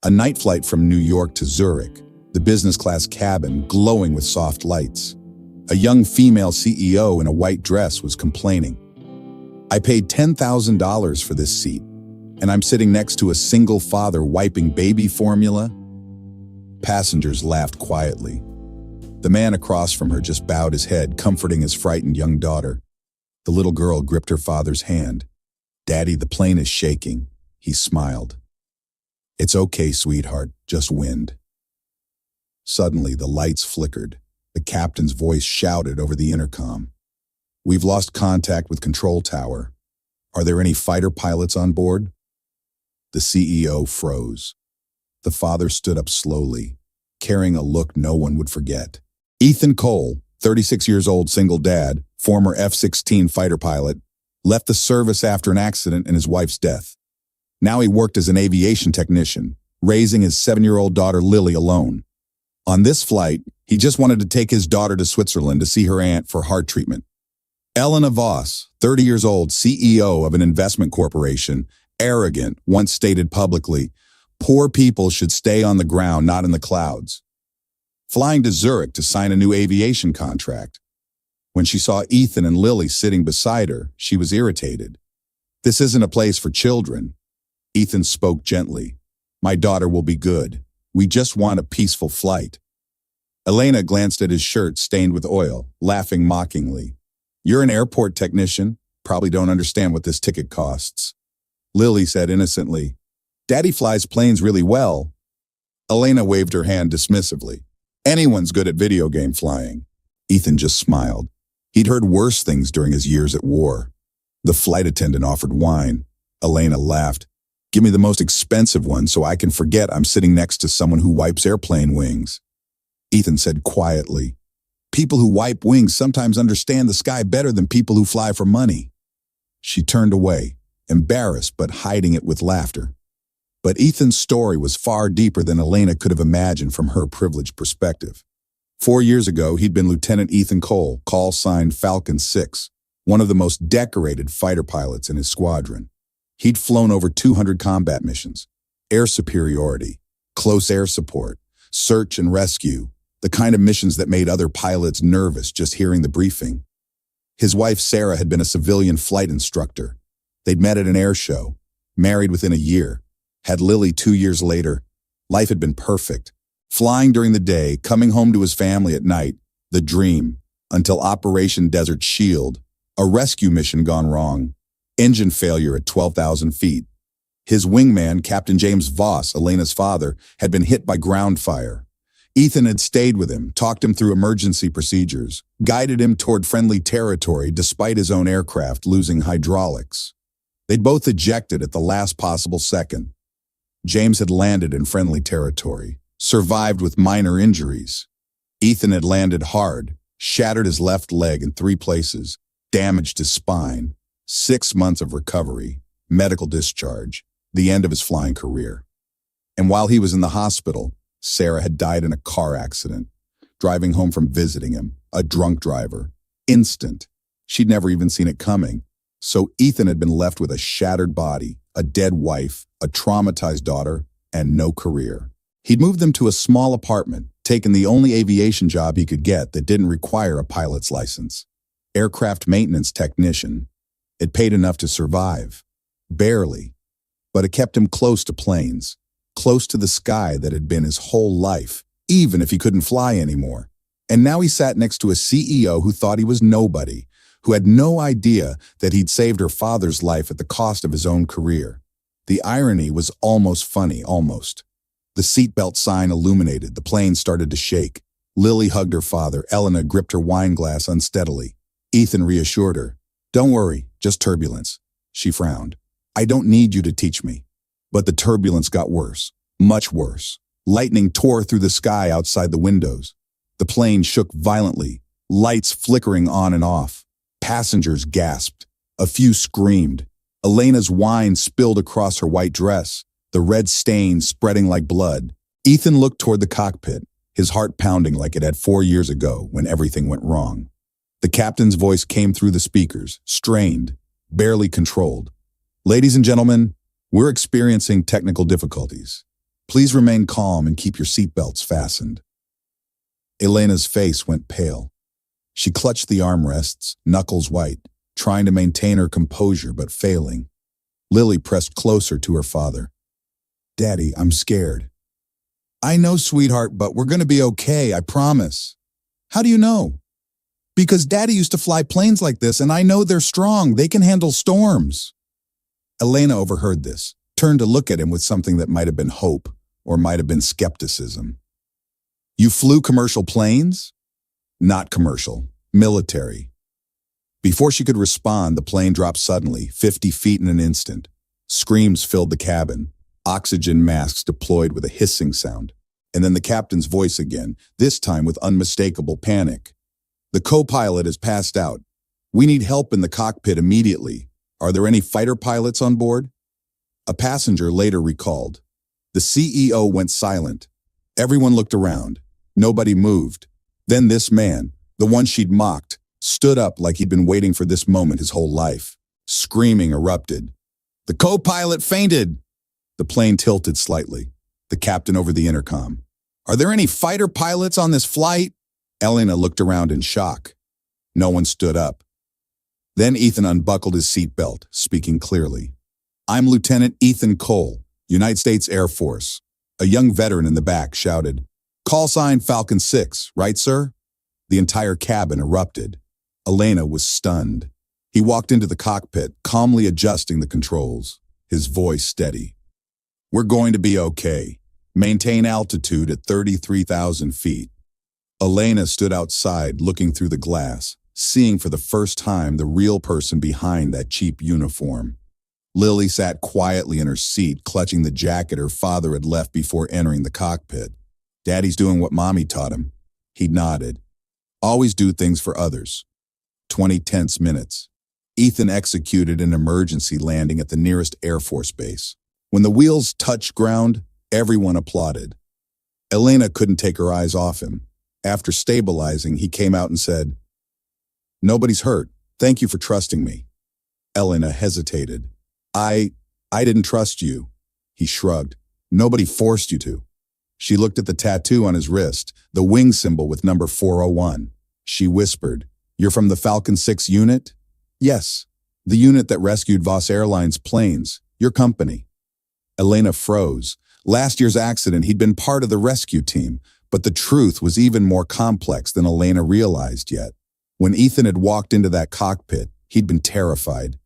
A night flight from New York to Zurich, the business class cabin glowing with soft lights. A young female CEO in a white dress was complaining. "I paid $10,000 for this seat, and I'm sitting next to a single father wiping baby formula." Passengers laughed quietly. The man across from her just bowed his head, comforting his frightened young daughter. The little girl gripped her father's hand. "Daddy, the plane is shaking." He smiled. "It's okay, sweetheart, just wind." Suddenly, the lights flickered. The captain's voice shouted over the intercom. "We've lost contact with Control Tower. Are there any fighter pilots on board?" The CEO froze. The father stood up slowly, carrying a look no one would forget. Ethan Cole, 36 years old, single dad, former F-16 fighter pilot, left the service after an accident and his wife's death. Now he worked as an aviation technician, raising his 7-year-old daughter Lily alone. On this flight, he just wanted to take his daughter to Switzerland to see her aunt for heart treatment. Elena Voss, 30 years old, CEO of an investment corporation, arrogant, once stated publicly, "Poor people should stay on the ground, not in the clouds." Flying to Zurich to sign a new aviation contract. When she saw Ethan and Lily sitting beside her, she was irritated. "This isn't a place for children." Ethan spoke gently. "My daughter will be good. We just want a peaceful flight." Elena glanced at his shirt stained with oil, laughing mockingly. "You're an airport technician. Probably don't understand what this ticket costs." Lily said innocently, "Daddy flies planes really well." Elena waved her hand dismissively. "Anyone's good at video game flying." Ethan just smiled. He'd heard worse things during his years at war. The flight attendant offered wine. Elena laughed. "Give me the most expensive one so I can forget I'm sitting next to someone who wipes airplane wings." Ethan said quietly, "People who wipe wings sometimes understand the sky better than people who fly for money." She turned away, embarrassed but hiding it with laughter. But Ethan's story was far deeper than Elena could have imagined from her privileged perspective. 4 years ago, he'd been Lieutenant Ethan Cole, call sign Falcon 6, one of the most decorated fighter pilots in his squadron. He'd flown over 200 combat missions, air superiority, close air support, search and rescue, the kind of missions that made other pilots nervous just hearing the briefing. His wife Sarah had been a civilian flight instructor. They'd met at an air show, married within a year, had Lily 2 years later. Life had been perfect. Flying during the day, coming home to his family at night, the dream, until Operation Desert Shield, a rescue mission gone wrong, engine failure at 12,000 feet. His wingman, Captain James Voss, Elena's father, had been hit by ground fire. Ethan had stayed with him, talked him through emergency procedures, guided him toward friendly territory despite his own aircraft losing hydraulics. They'd both ejected at the last possible second. James had landed in friendly territory, survived with minor injuries. Ethan had landed hard, shattered his left leg in 3 places, damaged his spine, 6 months of recovery, medical discharge, the end of his flying career. And while he was in the hospital, Sarah had died in a car accident, driving home from visiting him, a drunk driver. Instant. She'd never even seen it coming. So Ethan had been left with a shattered body, a dead wife, a traumatized daughter, and no career. He'd moved them to a small apartment, taken the only aviation job he could get that didn't require a pilot's license. Aircraft maintenance technician. It paid enough to survive. Barely. But it kept him close to planes, close to the sky that had been his whole life, even if he couldn't fly anymore. And now he sat next to a CEO who thought he was nobody, who had no idea that he'd saved her father's life at the cost of his own career. The irony was almost funny, almost. The seatbelt sign illuminated, the plane started to shake. Lily hugged her father, Elena gripped her wine glass unsteadily. Ethan reassured her. "Don't worry, just turbulence." She frowned. "I don't need you to teach me." But the turbulence got worse, much worse. Lightning tore through the sky outside the windows. The plane shook violently, lights flickering on and off. Passengers gasped. A few screamed. Elena's wine spilled across her white dress, the red stains spreading like blood. Ethan looked toward the cockpit, his heart pounding like it had 4 years ago when everything went wrong. The captain's voice came through the speakers, strained, barely controlled. "Ladies and gentlemen, we're experiencing technical difficulties. Please remain calm and keep your seatbelts fastened. Elena's face went pale. She clutched the armrests, knuckles white, trying to maintain her composure but failing. Lily pressed closer to her father. Daddy, I'm scared. I know, sweetheart, but we're going to be okay, I promise. How do you know? Because Daddy used to fly planes like this, and I know they're strong. They can handle storms. Elena overheard this, turned to look at him with something that might have been hope or might have been skepticism. You flew commercial planes? Not commercial, military. Before she could respond, the plane dropped suddenly, 50 feet in an instant. Screams filled the cabin, oxygen masks deployed with a hissing sound, and then the captain's voice again, this time with unmistakable panic. The co-pilot has passed out. We need help in the cockpit immediately. Are there any fighter pilots on board? A passenger later recalled. The CEO went silent. Everyone looked around. Nobody moved. Then this man, the one she'd mocked, stood up like he'd been waiting for this moment his whole life. Screaming erupted. The co-pilot fainted! The plane tilted slightly. The captain over the intercom. Are there any fighter pilots on this flight? Elena looked around in shock. No one stood up. Then Ethan unbuckled his seatbelt, speaking clearly. I'm Lieutenant Ethan Cole, United States Air Force. A young veteran in the back shouted, Call sign Falcon 6, right, sir? The entire cabin erupted. Elena was stunned. He walked into the cockpit, calmly adjusting the controls, his voice steady. We're going to be okay. Maintain altitude at 33,000 feet. Elena stood outside, looking through the glass, seeing for the first time the real person behind that cheap uniform. Lily sat quietly in her seat, clutching the jacket her father had left before entering the cockpit. Daddy's doing what Mommy taught him. He nodded. Always do things for others. 20 tense minutes. Ethan executed an emergency landing at the nearest Air Force base. When the wheels touched ground, everyone applauded. Elena couldn't take her eyes off him. After stabilizing, he came out and said, Nobody's hurt. Thank you for trusting me. Elena hesitated. I didn't trust you. He shrugged. Nobody forced you to. She looked at the tattoo on his wrist, the wing symbol with number 401. She whispered, You're from the Falcon 6 unit? Yes, the unit that rescued Voss Airlines planes, your company. Elena froze. Last year's accident, he'd been part of the rescue team, but the truth was even more complex than Elena realized yet. When Ethan had walked into that cockpit, he'd been terrified.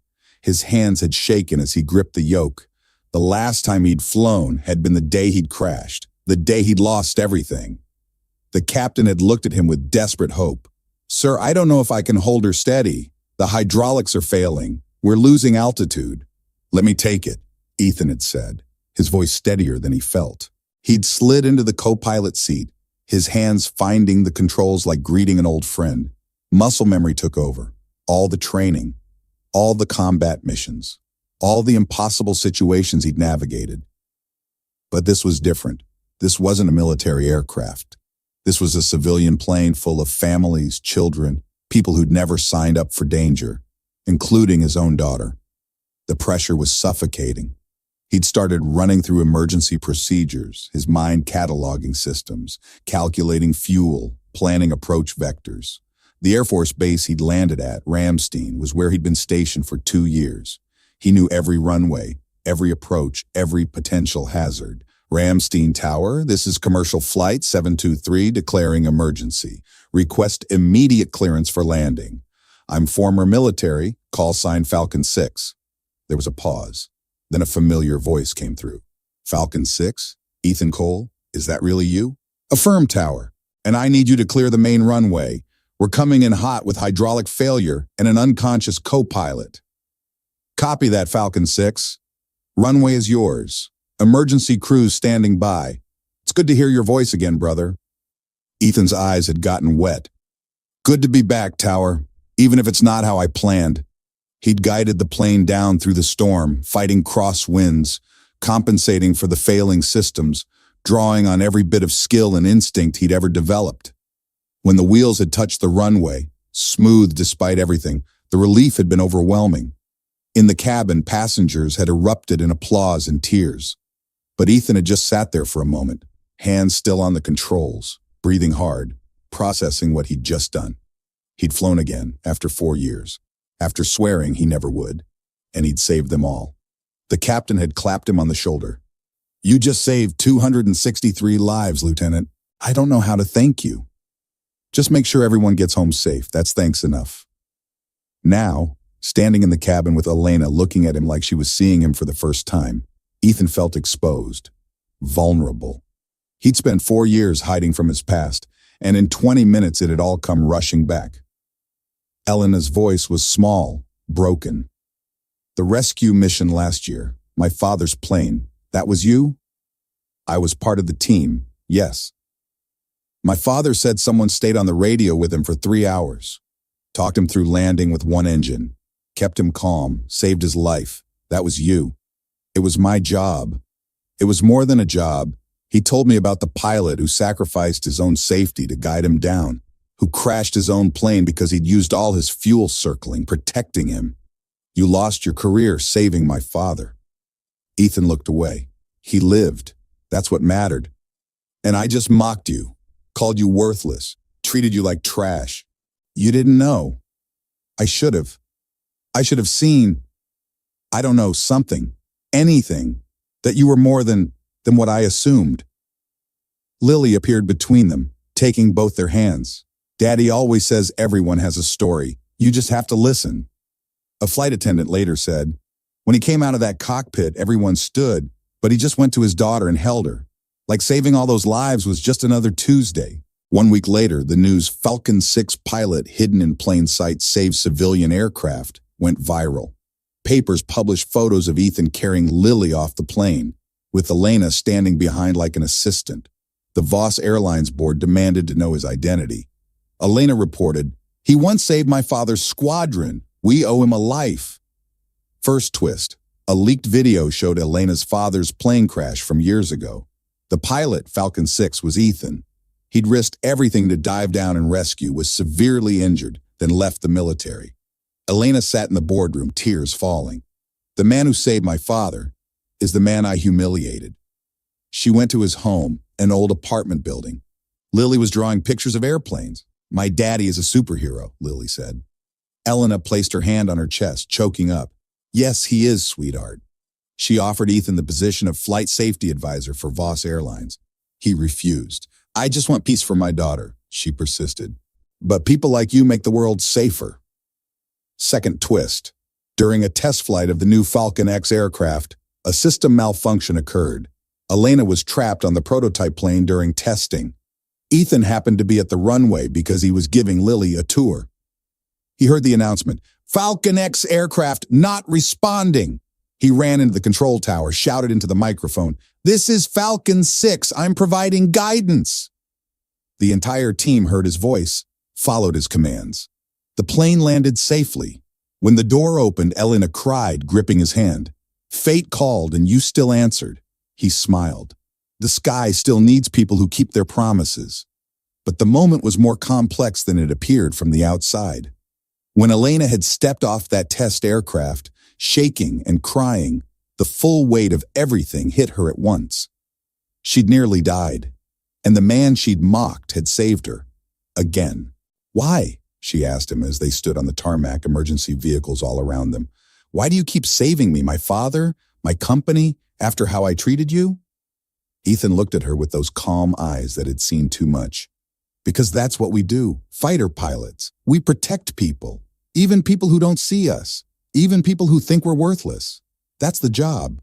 His hands had shaken as he gripped the yoke. The last time he'd flown had been the day he'd crashed, the day he'd lost everything. The captain had looked at him with desperate hope. Sir, I don't know if I can hold her steady. The hydraulics are failing. We're losing altitude. Let me take it, Ethan had said, his voice steadier than he felt. He'd slid into the co-pilot seat, his hands finding the controls like greeting an old friend. Muscle memory took over. All the training, all the combat missions, all the impossible situations he'd navigated. But this was different. This wasn't a military aircraft. This was a civilian plane full of families, children, people who'd never signed up for danger, including his own daughter. The pressure was suffocating. He'd started running through emergency procedures, his mind cataloging systems, calculating fuel, planning approach vectors. The Air Force base he'd landed at, Ramstein, was where he'd been stationed for 2 years. He knew every runway, every approach, every potential hazard. Ramstein Tower, this is commercial flight 723 declaring emergency. Request immediate clearance for landing. I'm former military, call sign Falcon 6. There was a pause. Then a familiar voice came through. Falcon 6? Ethan Cole? Is that really you? Affirm, Tower. And I need you to clear the main runway. We're coming in hot with hydraulic failure and an unconscious co-pilot. Copy that, Falcon 6. Runway is yours. Emergency crews standing by. It's good to hear your voice again, brother. Ethan's eyes had gotten wet. Good to be back, Tower, even if it's not how I planned. He'd guided the plane down through the storm, fighting crosswinds, compensating for the failing systems, drawing on every bit of skill and instinct he'd ever developed. When the wheels had touched the runway, smooth despite everything, the relief had been overwhelming. In the cabin, passengers had erupted in applause and tears. But Ethan had just sat there for a moment, hands still on the controls, breathing hard, processing what he'd just done. He'd flown again, after 4 years, after swearing he never would, and he'd saved them all. The captain had clapped him on the shoulder. "You just saved 263 lives, Lieutenant. I don't know how to thank you. Just make sure everyone gets home safe. That's thanks enough." Now, standing in the cabin with Elena looking at him like she was seeing him for the first time, Ethan felt exposed, vulnerable. He'd spent 4 years hiding from his past, and in 20 minutes it had all come rushing back. Elena's voice was small, broken. "The rescue mission last year, my father's plane, that was you?" "I was part of the team, yes." "My father said someone stayed on the radio with him for 3 hours. Talked him through landing with one engine. Kept him calm, saved his life. That was you." "It was my job." "It was more than a job. He told me about the pilot who sacrificed his own safety to guide him down, who crashed his own plane because he'd used all his fuel circling, protecting him. You lost your career saving my father." Ethan looked away. "He lived. That's what mattered. And I just mocked you, called you worthless, treated you like trash. You didn't know. I should have. I should have seen, I don't know, something, anything, that you were more than what I assumed." Lily appeared between them, taking both their hands. "Daddy always says everyone has a story. You just have to listen." A flight attendant later said, "When he came out of that cockpit, everyone stood, but he just went to his daughter and held her. Like saving all those lives was just another Tuesday." 1 week later, the news Falcon 6 pilot hidden in plain sight saves civilian aircraft went viral. Papers published photos of Ethan carrying Lily off the plane, with Elena standing behind like an assistant. The Voss Airlines board demanded to know his identity. Elena reported, "He once saved my father's squadron. We owe him a life." First twist, a leaked video showed Elena's father's plane crash from years ago. The pilot, Falcon 6, was Ethan. He'd risked everything to dive down and rescue, was severely injured, then left the military. Elena sat in the boardroom, tears falling. "The man who saved my father is the man I humiliated." She went to his home, an old apartment building. Lily was drawing pictures of airplanes. "My daddy is a superhero," Lily said. Elena placed her hand on her chest, choking up. "Yes, he is, sweetheart." She offered Ethan the position of flight safety advisor for Voss Airlines. He refused. "I just want peace for my daughter," she persisted. "But people like you make the world safer." Second twist. During a test flight of the new Falcon X aircraft, a system malfunction occurred. Elena was trapped on the prototype plane during testing. Ethan happened to be at the runway because he was giving Lily a tour. He heard the announcement, "Falcon X aircraft not responding." He ran into the control tower, shouted into the microphone, "This is Falcon 6, I'm providing guidance." The entire team heard his voice, followed his commands. The plane landed safely. When the door opened, Elena cried, gripping his hand. "Fate called and you still answered." He smiled. "The sky still needs people who keep their promises." But the moment was more complex than it appeared from the outside. When Elena had stepped off that test aircraft, shaking and crying, the full weight of everything hit her at once. She'd nearly died, and the man she'd mocked had saved her. Again. "Why?" she asked him as they stood on the tarmac, emergency vehicles all around them. "Why do you keep saving me, my father, my company, after how I treated you?" Ethan looked at her with those calm eyes that had seen too much. "Because that's what we do, fighter pilots. We protect people, even people who don't see us, even people who think we're worthless. That's the job."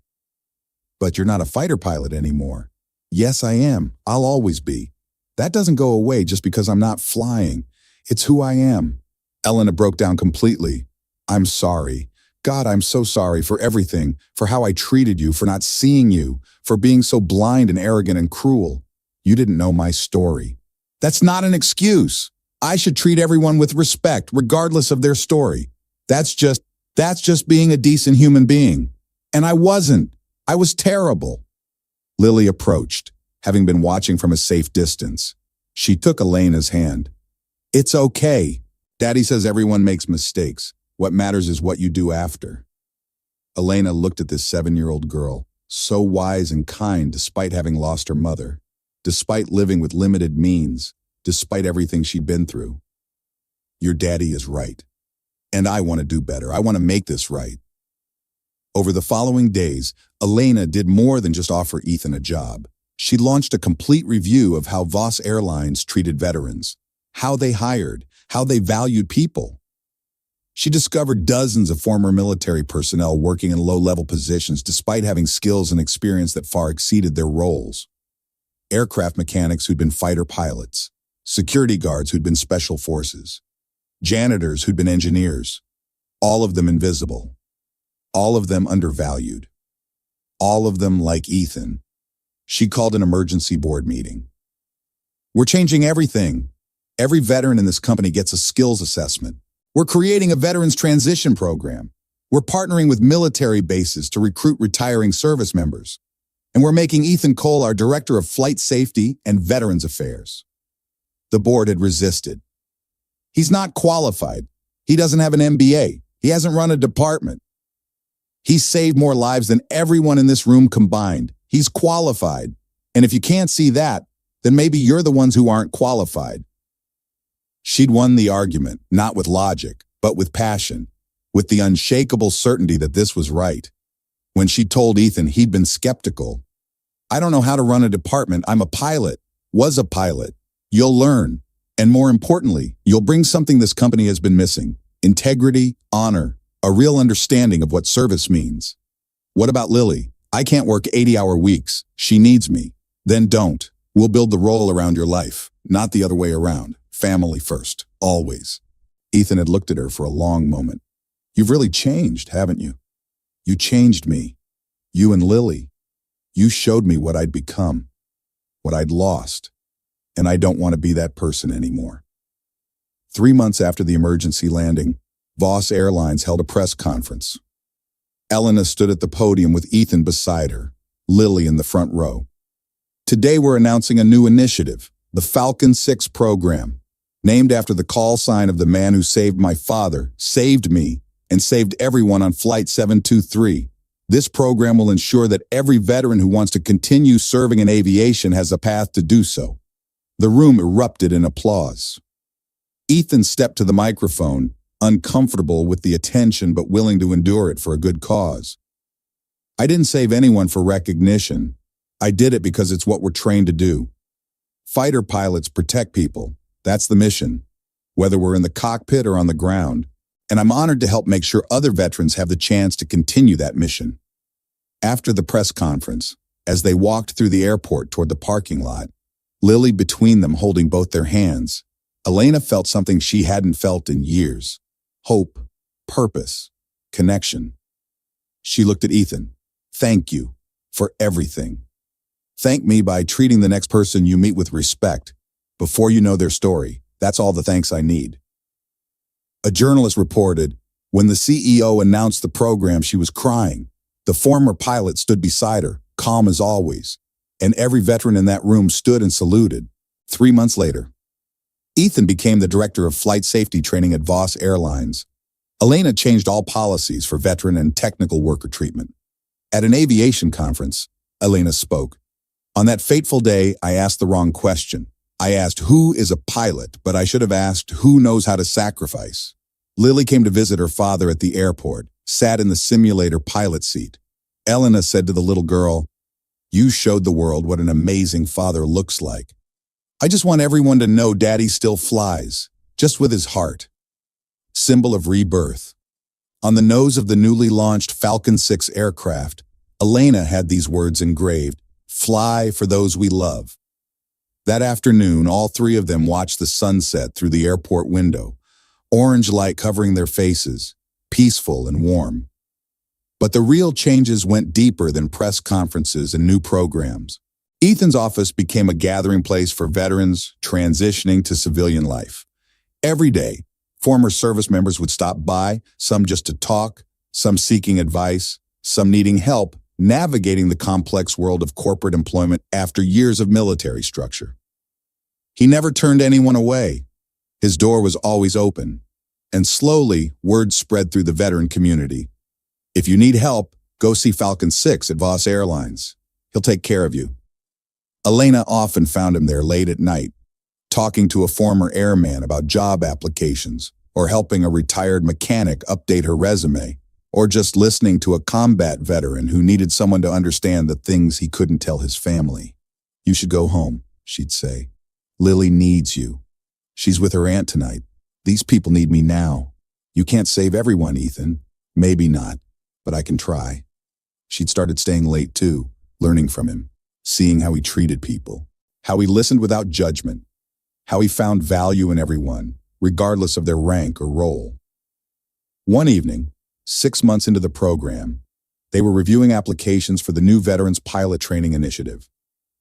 "But you're not a fighter pilot anymore." "Yes, I am. I'll always be. That doesn't go away just because I'm not flying. It's who I am." Elena broke down completely. "I'm sorry. God, I'm so sorry for everything, for how I treated you, for not seeing you, for being so blind and arrogant and cruel. You didn't know my story." "That's not an excuse. I should treat everyone with respect, regardless of their story. That's just being a decent human being. And I wasn't. I was terrible." Lily approached, having been watching from a safe distance. She took Elena's hand. "It's okay. Daddy says everyone makes mistakes. What matters is what you do after." Elena looked at this 7-year-old girl, so wise and kind despite having lost her mother, despite living with limited means, despite everything she'd been through. Your daddy is right. And I want to do better. I want to make this right. Over the following days, Elena did more than just offer Ethan a job. She launched a complete review of how Voss Airlines treated veterans, how they hired, how they valued people. She discovered dozens of former military personnel working in low-level positions despite having skills and experience that far exceeded their roles. Aircraft mechanics who'd been fighter pilots, security guards who'd been special forces, janitors who'd been engineers, all of them invisible, all of them undervalued, all of them like Ethan. She called an emergency board meeting. We're changing everything. Every veteran in this company gets a skills assessment. We're creating a veterans transition program. We're partnering with military bases to recruit retiring service members. And we're making Ethan Cole our Director of Flight Safety and Veterans Affairs. The board had resisted. He's not qualified. He doesn't have an MBA. He hasn't run a department. He's saved more lives than everyone in this room combined. He's qualified. And if you can't see that, then maybe you're the ones who aren't qualified. She'd won the argument, not with logic, but with passion, with the unshakable certainty that this was right. When she told Ethan he'd been skeptical, I don't know how to run a department. I'm a pilot, was a pilot. You'll learn. And more importantly, you'll bring something this company has been missing: integrity, honor, a real understanding of what service means. What about Lily? I can't work 80-hour weeks. She needs me. Then don't. We'll build the role around your life, not the other way around. Family first, always. Ethan had looked at her for a long moment. You've really changed, haven't you? You changed me. You and Lily. You showed me what I'd become, what I'd lost. And I don't want to be that person anymore. 3 months after the emergency landing, Voss Airlines held a press conference. Elena stood at the podium with Ethan beside her, Lily in the front row. Today we're announcing a new initiative, the Falcon 6 program, named after the call sign of the man who saved my father, saved me, and saved everyone on Flight 723. This program will ensure that every veteran who wants to continue serving in aviation has a path to do so. The room erupted in applause. Ethan stepped to the microphone, uncomfortable with the attention but willing to endure it for a good cause. I didn't save anyone for recognition. I did it because it's what we're trained to do. Fighter pilots protect people. That's the mission, whether we're in the cockpit or on the ground. And I'm honored to help make sure other veterans have the chance to continue that mission. After the press conference, as they walked through the airport toward the parking lot, Lily between them holding both their hands, Elena felt something she hadn't felt in years: hope, purpose, connection. She looked at Ethan. Thank you for everything. Thank me by treating the next person you meet with respect. Before you know their story, that's all the thanks I need. A journalist reported, when the CEO announced the program, she was crying. The former pilot stood beside her, calm as always, and every veteran in that room stood and saluted. 3 months later, Ethan became the Director of Flight Safety Training at Voss Airlines. Elena changed all policies for veteran and technical worker treatment. At an aviation conference, Elena spoke. On that fateful day, I asked the wrong question. I asked who is a pilot, but I should have asked who knows how to sacrifice. Lily came to visit her father at the airport, sat in the simulator pilot seat. Elena said to the little girl, "You showed the world what an amazing father looks like. I just want everyone to know Daddy still flies, just with his heart." Symbol of rebirth. On the nose of the newly launched Falcon 6 aircraft, Elena had these words engraved: "Fly for those we love." That afternoon, all three of them watched the sunset through the airport window, orange light covering their faces, peaceful and warm. But the real changes went deeper than press conferences and new programs. Ethan's office became a gathering place for veterans transitioning to civilian life. Every day, former service members would stop by, some just to talk, some seeking advice, some needing help navigating the complex world of corporate employment after years of military structure. He never turned anyone away. His door was always open. And slowly, word spread through the veteran community. If you need help, Go see Falcon 6 at Voss Airlines. He'll take care of you. Elena often found him there late at night, talking to a former airman about job applications, or helping a retired mechanic update her resume, or just listening to a combat veteran who needed someone to understand the things he couldn't tell his family. You should go home, she'd say. Lily needs you. She's with her aunt tonight. These people need me now. You can't save everyone, Ethan. Maybe not, but I can try. She'd started staying late too, learning from him, seeing how he treated people, how he listened without judgment, how he found value in everyone, regardless of their rank or role. One evening, 6 months into the program, they were reviewing applications for the new Veterans Pilot Training Initiative,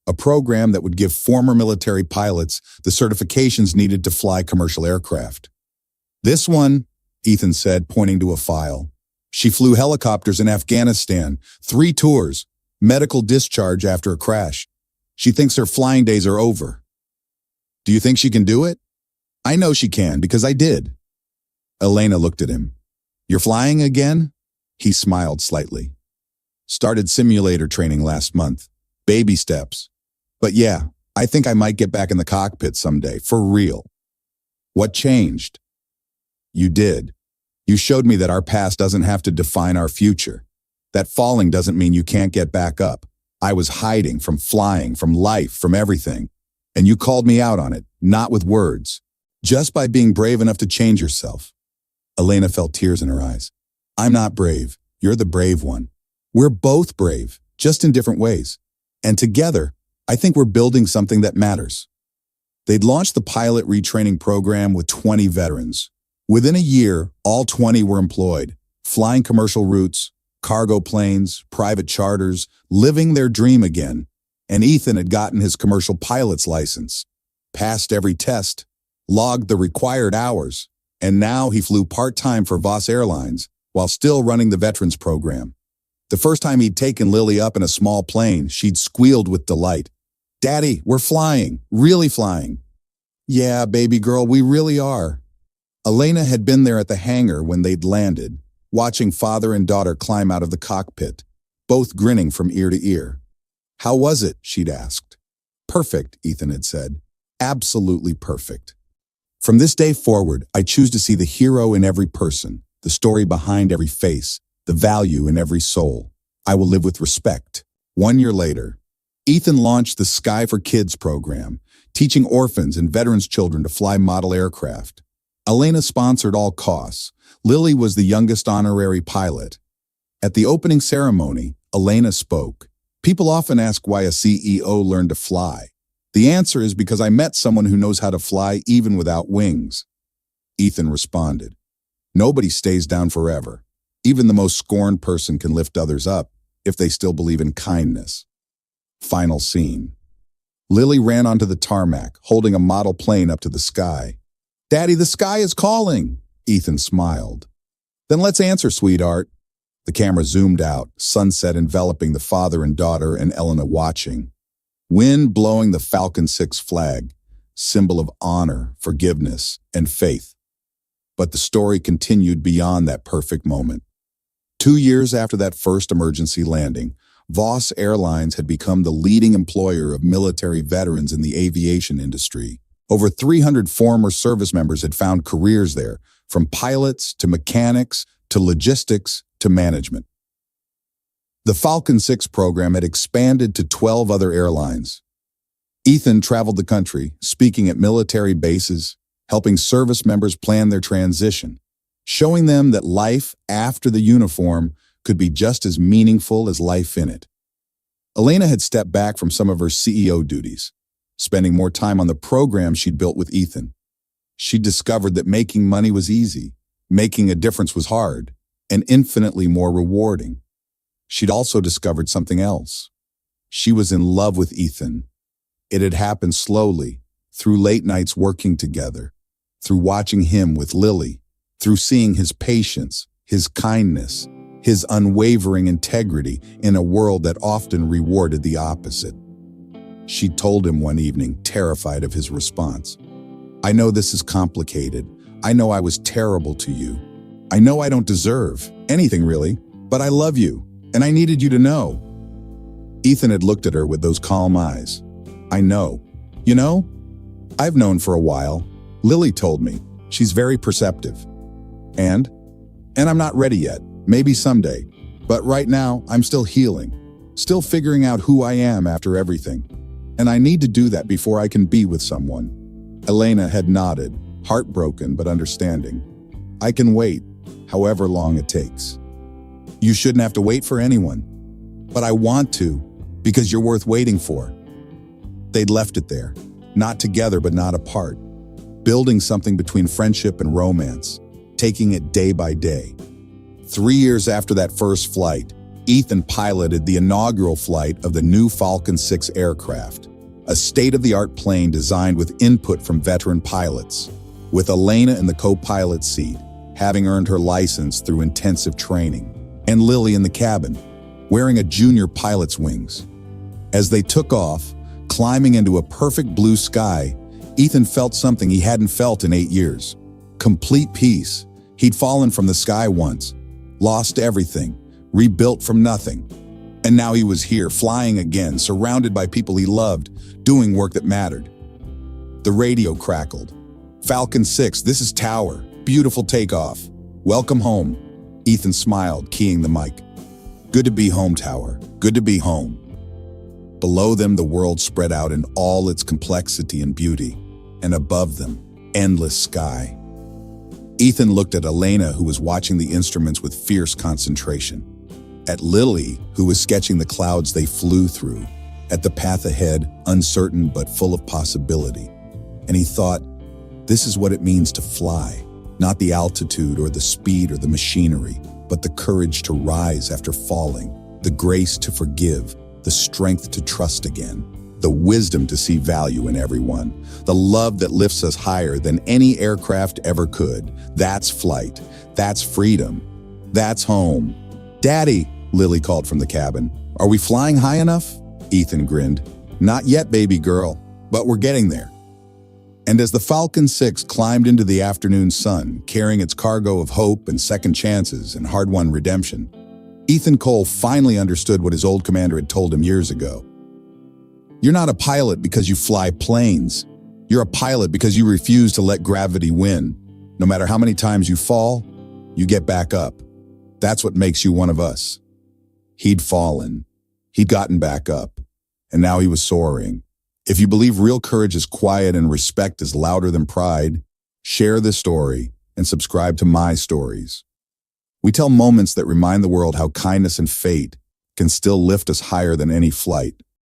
a program that would give former military pilots the certifications needed to fly commercial aircraft. This one, Ethan said, pointing to a file. She flew helicopters in Afghanistan, 3 tours, medical discharge after a crash. She thinks her flying days are over. Do you think she can do it? I know she can, because I did. Elena looked at him. You're flying again? He smiled slightly. Started simulator training last month. Baby steps. But yeah, I think I might get back in the cockpit someday, for real. What changed? You did. You showed me that our past doesn't have to define our future. That falling doesn't mean you can't get back up. I was hiding from flying, from life, from everything. And you called me out on it, not with words, just by being brave enough to change yourself. Elena felt tears in her eyes. I'm not brave. You're the brave one. We're both brave, just in different ways. And together, I think we're building something that matters. They'd launched the pilot retraining program with 20 veterans. Within a year, all 20 were employed, flying commercial routes, cargo planes, private charters, living their dream again. And Ethan had gotten his commercial pilot's license, passed every test, logged the required hours, and now he flew part-time for Voss Airlines while still running the veterans program. The first time he'd taken Lily up in a small plane, she'd squealed with delight. Daddy, we're flying, really flying. Yeah, baby girl, we really are. Elena had been there at the hangar when they'd landed, watching father and daughter climb out of the cockpit, both grinning from ear to ear. How was it? She'd asked. Perfect, Ethan had said. Absolutely perfect. From this day forward, I choose to see the hero in every person, the story behind every face, the value in every soul. I will live with respect. 1 year later, Ethan launched the Sky for Kids program, teaching orphans and veterans' children to fly model aircraft. Elena sponsored all costs. Lily was the youngest honorary pilot. At the opening ceremony, Elena spoke. People often ask why a CEO learned to fly. The answer is because I met someone who knows how to fly even without wings. Ethan responded. Nobody stays down forever. Even the most scorned person can lift others up if they still believe in kindness. Final scene. Lily ran onto the tarmac, holding a model plane up to the sky. Daddy, the sky is calling, Ethan smiled. Then let's answer, sweetheart. The camera zoomed out, sunset enveloping the father and daughter and Elena watching. Wind blowing the Falcon 6 flag, symbol of honor, forgiveness, and faith. But the story continued beyond that perfect moment. 2 years after that first emergency landing, Voss Airlines had become the leading employer of military veterans in the aviation industry. Over 300 former service members had found careers there, from pilots to mechanics to logistics to management. The Falcon 6 program had expanded to 12 other airlines. Ethan traveled the country, speaking at military bases, helping service members plan their transition, showing them that life after the uniform could be just as meaningful as life in it. Elena had stepped back from some of her CEO duties, spending more time on the program she'd built with Ethan. She'd discovered that making money was easy, making a difference was hard, and infinitely more rewarding. She'd also discovered something else. She was in love with Ethan. It had happened slowly, through late nights working together, through watching him with Lily, through seeing his patience, his kindness, his unwavering integrity in a world that often rewarded the opposite. She told him one evening, terrified of his response. I know this is complicated. I know I was terrible to you. I know I don't deserve anything really, but I love you, And I needed you to know. Ethan had looked at her with those calm eyes. I know. You know, I've known for a while. Lily told me. She's very perceptive. And I'm not ready yet. Maybe someday. But right now, I'm still healing. Still figuring out who I am after everything. And I need to do that before I can be with someone. Elena had nodded, heartbroken but understanding. I can wait, however long it takes. You shouldn't have to wait for anyone. But I want to, because you're worth waiting for. They'd left it there, not together but not apart, building something between friendship and romance, taking it day by day. 3 years after that first flight, Ethan piloted the inaugural flight of the new Falcon 6 aircraft, a state-of-the-art plane designed with input from veteran pilots, with Elena in the co-pilot seat, having earned her license through intensive training, and Lily in the cabin, wearing a junior pilot's wings. As they took off, climbing into a perfect blue sky, Ethan felt something he hadn't felt in 8 years. Complete peace. He'd fallen from the sky once, lost everything, rebuilt from nothing. And now he was here, flying again, surrounded by people he loved, doing work that mattered. The radio crackled. Falcon 6, this is Tower. Beautiful takeoff. Welcome home. Ethan smiled, keying the mic. Good to be home, Tower. Good to be home. Below them, the world spread out in all its complexity and beauty, and above them, endless sky. Ethan looked at Elena, who was watching the instruments with fierce concentration. At Lily, who was sketching the clouds they flew through. At the path ahead, uncertain but full of possibility. And he thought, this is what it means to fly. Not the altitude or the speed or the machinery, but the courage to rise after falling, the grace to forgive, the strength to trust again, the wisdom to see value in everyone, the love that lifts us higher than any aircraft ever could. That's flight. That's freedom. That's home. Daddy, Lily called from the cabin. Are we flying high enough? Ethan grinned. Not yet, baby girl, but we're getting there. And as the Falcon 6 climbed into the afternoon sun, carrying its cargo of hope and second chances and hard-won redemption, Ethan Cole finally understood what his old commander had told him years ago. You're not a pilot because you fly planes. You're a pilot because you refuse to let gravity win. No matter how many times you fall, you get back up. That's what makes you one of us. He'd fallen. He'd gotten back up. And now he was soaring. If you believe real courage is quiet and respect is louder than pride, share this story and subscribe to my stories. We tell moments that remind the world how kindness and fate can still lift us higher than any flight.